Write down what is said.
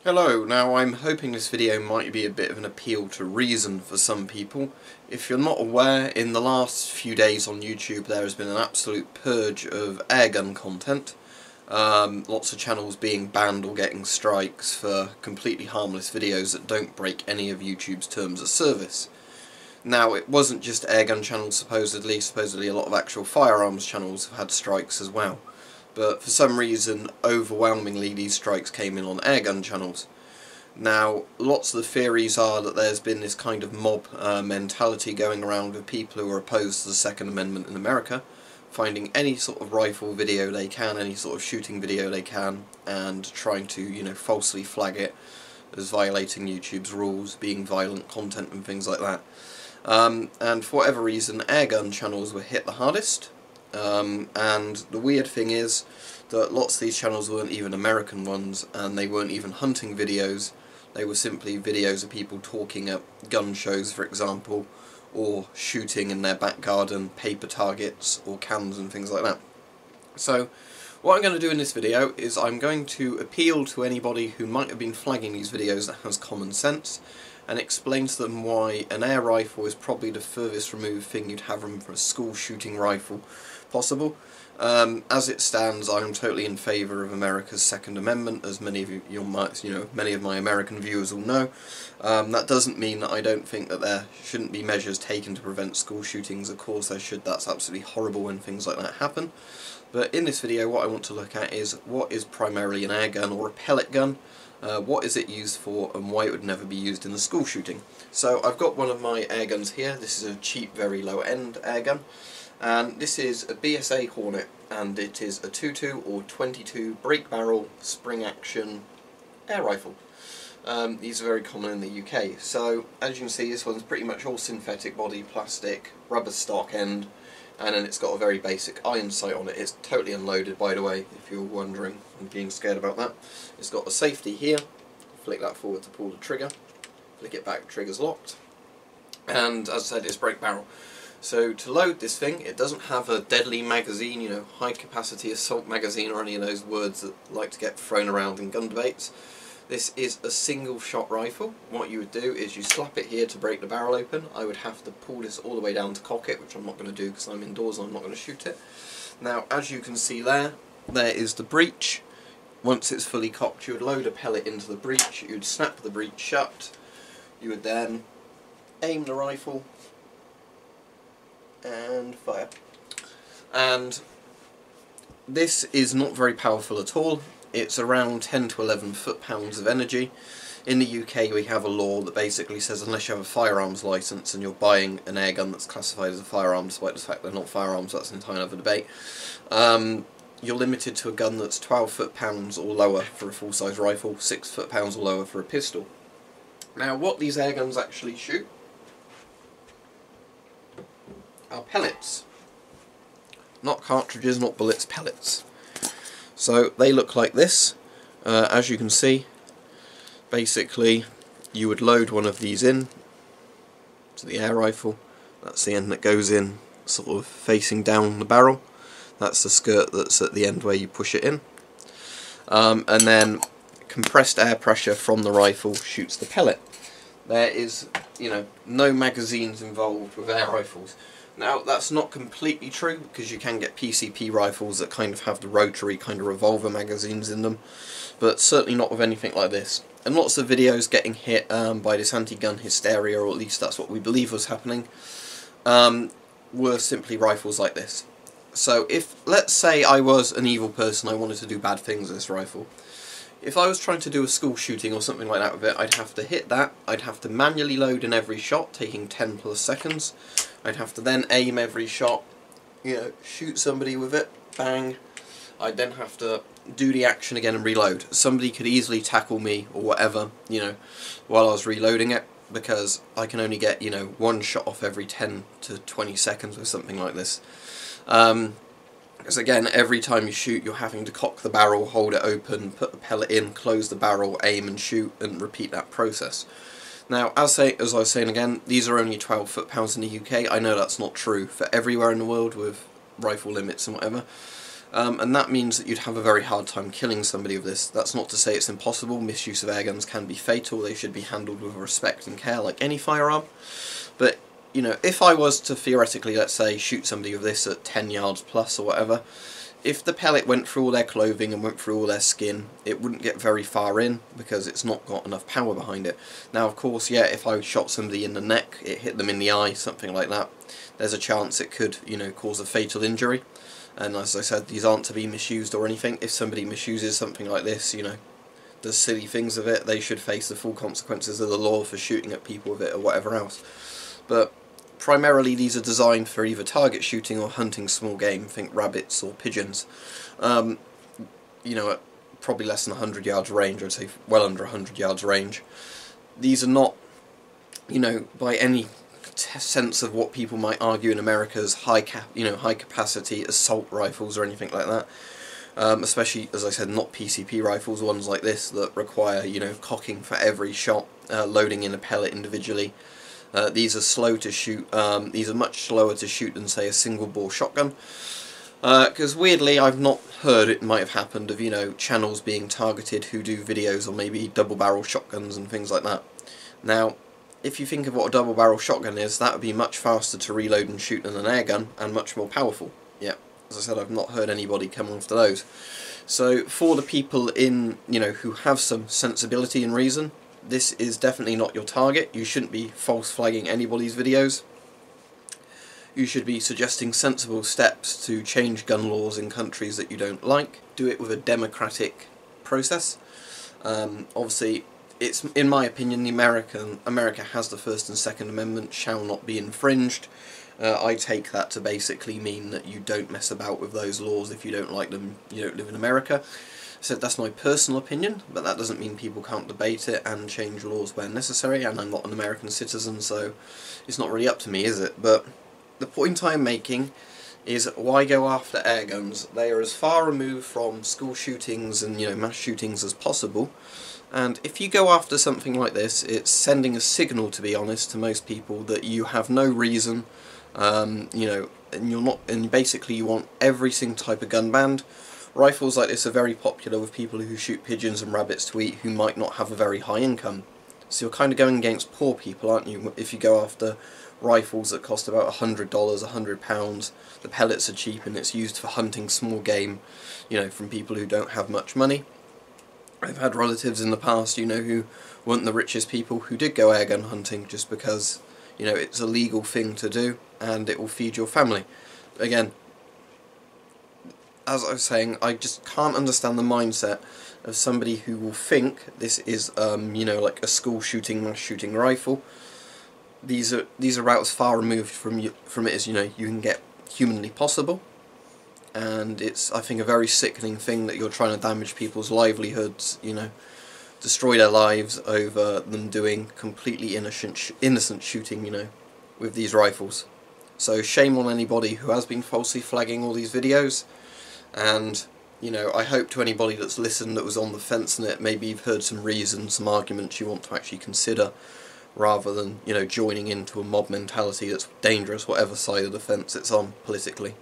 Hello, now I'm hoping this video might be a bit of an appeal to reason for some people. If you're not aware, in the last few days on YouTube there has been an absolute purge of airgun content. Lots of channels being banned or getting strikes for completely harmless videos that don't break any of YouTube's terms of service. Now, it wasn't just airgun channels supposedly a lot of actual firearms channels have had strikes as well. But for some reason, overwhelmingly these strikes came in on airgun channels. Now, lots of the theories are that there's been this kind of mob mentality going around with people who are opposed to the Second Amendment in America, finding any sort of rifle video they can, any sort of shooting video they can, and trying to, falsely flag it as violating YouTube's rules, being violent content and things like that. And for whatever reason, airgun channels were hit the hardest. And the weird thing is that lots of these channels weren't even American ones, and they weren't even hunting videos. They were simply videos of people talking at gun shows, for example, or shooting in their back garden, paper targets or cans and things like that. So what I'm going to do in this video is I'm going to appeal to anybody who might have been flagging these videos that has common sense, and explain to them why an air rifle is probably the furthest removed thing you'd have from a school shooting rifle possible. As it stands, I'm totally in favour of America's Second Amendment, as many of many of my American viewers will know. That doesn't mean that I don't think that there shouldn't be measures taken to prevent school shootings. Of course there should. That's absolutely horrible when things like that happen. But in this video, what I want to look at is what is primarily an air gun or a pellet gun. What is it used for, and why it would never be used in a school shooting. So I've got one of my air guns here. This is a cheap, very low-end air gun, and this is a BSA Hornet, and it is a 22 or 22 break barrel spring action air rifle. These are very common in the UK. So as you can see, this one's pretty much all synthetic body, plastic, rubber stock end, and then it's got a very basic iron sight on it. It's totally unloaded, by the way, if you're wondering and being scared about that. It's got a safety here. Flick that forward to pull the trigger. Flick it back, trigger's locked. And as I said, it's break barrel. So to load this thing, it doesn't have a deadly magazine, high capacity assault magazine, or any of those words that like to get thrown around in gun debates. This is a single shot rifle. What you would do is you slap it here to break the barrel open. I would have to pull this all the way down to cock it, which I'm not going to do because I'm indoors and I'm not going to shoot it. Now, as you can see there is the breech. Once it's fully cocked, you would load a pellet into the breech, you would snap the breech shut, you would then aim the rifle and fire. And this is not very powerful at all. It's around 10 to 11 foot-pounds of energy. In the UK we have a law that basically says unless you have a firearms licence and you're buying an air gun that's classified as a firearm, despite the fact they're not firearms, that's an entire other debate, you're limited to a gun that's 12 foot-pounds or lower for a full-size rifle, 6 foot-pounds or lower for a pistol. Now, what these air guns actually shoot are pellets. Not cartridges, not bullets, pellets. So they look like this. As you can see, basically you would load one of these in to the air rifle. That's the end that goes in sort of facing down the barrel. That's the skirt that's at the end where you push it in. And then compressed air pressure from the rifle shoots the pellet. There is, no magazines involved with air rifles. Now, that's not completely true, because you can get PCP rifles that kind of have the rotary kind of revolver magazines in them, but certainly not with anything like this. And lots of videos getting hit by this anti-gun hysteria, or at least that's what we believe was happening, were simply rifles like this. So if, let's say I was an evil person, I wanted to do bad things with this rifle. If I was trying to do a school shooting or something like that with it, I'd have to hit that, I'd have to manually load in every shot, taking 10 plus seconds. I'd have to then aim every shot, shoot somebody with it, bang. I'd then have to do the action again and reload. Somebody could easily tackle me or whatever, while I was reloading it, because I can only get, one shot off every 10 to 20 seconds or something like this. Because again, every time you shoot, you're having to cock the barrel, hold it open, put the pellet in, close the barrel, aim and shoot, and repeat that process. Now, as I was saying again, these are only 12 foot-pounds in the UK. I know that's not true for everywhere in the world with rifle limits and whatever. And that means that you'd have a very hard time killing somebody with this. That's not to say it's impossible. Misuse of air guns can be fatal. They should be handled with respect and care like any firearm. But, you know, if I was to theoretically, let's say, shoot somebody with this at 10 yards plus or whatever, if the pellet went through all their clothing and went through all their skin, it wouldn't get very far in because it's not got enough power behind it. Now, of course, yeah, if I shot somebody in the neck, it hit them in the eye, something like that, there's a chance it could, you know, cause a fatal injury. And as I said, these aren't to be misused or anything. If somebody misuses something like this, you know, does silly things with it, they should face the full consequences of the law for shooting at people with it or whatever else. But primarily these are designed for either target shooting or hunting small game, think rabbits or pigeons. You know, at probably less than 100 yards range, I'd say well under 100 yards range. These are not, you know, by any sense of what people might argue in America as high capacity assault rifles or anything like that. Especially, as I said, not PCP rifles, ones like this that require, you know, cocking for every shot, loading in a pellet individually. These are slow to shoot. These are much slower to shoot than, say, a single bore shotgun. Because weirdly, I've not heard it might have happened of, you know, channels being targeted who do videos on maybe double barrel shotguns and things like that. Now, if you think of what a double barrel shotgun is, that would be much faster to reload and shoot than an air gun, and much more powerful. Yeah, as I said, I've not heard anybody come after those. So for the people in, you know, who have some sensibility and reason, this is definitely not your target. You shouldn't be false flagging anybody's videos. You should be suggesting sensible steps to change gun laws in countries that you don't like. Do it with a democratic process. Obviously, it's, in my opinion, America has the First and Second Amendment, shall not be infringed. I take that to basically mean that you don't mess about with those laws. If you don't like them, you don't live in America. So that's my personal opinion, but that doesn't mean people can't debate it and change laws where necessary, and I'm not an American citizen, so it's not really up to me, is it? But the point I'm making is, why go after air guns? They are as far removed from school shootings and, you know, mass shootings as possible. And if you go after something like this, it's sending a signal, to be honest, to most people that you have no reason, you know, and you're not, and basically you want every single type of gun banned. Rifles like this are very popular with people who shoot pigeons and rabbits to eat who might not have a very high income. So you're kind of going against poor people, aren't you, if you go after rifles that cost about $100, £100. The pellets are cheap and it's used for hunting small game, you know, from people who don't have much money. I've had relatives in the past, you know, who weren't the richest people who did go airgun hunting just because, you know, it's a legal thing to do and it will feed your family. Again, as I was saying, I just can't understand the mindset of somebody who will think this is, you know, like a school shooting, mass shooting rifle. These are about as far removed from it as, you know, you can get humanly possible. And it's, I think, a very sickening thing that you're trying to damage people's livelihoods, you know, destroy their lives over them doing completely innocent shooting, you know, with these rifles. So shame on anybody who has been falsely flagging all these videos, and, you know, I hope to anybody that's listened that was on the fence in it, maybe you've heard some reasons, some arguments you want to actually consider, rather than, you know, joining into a mob mentality that's dangerous, whatever side of the fence it's on politically.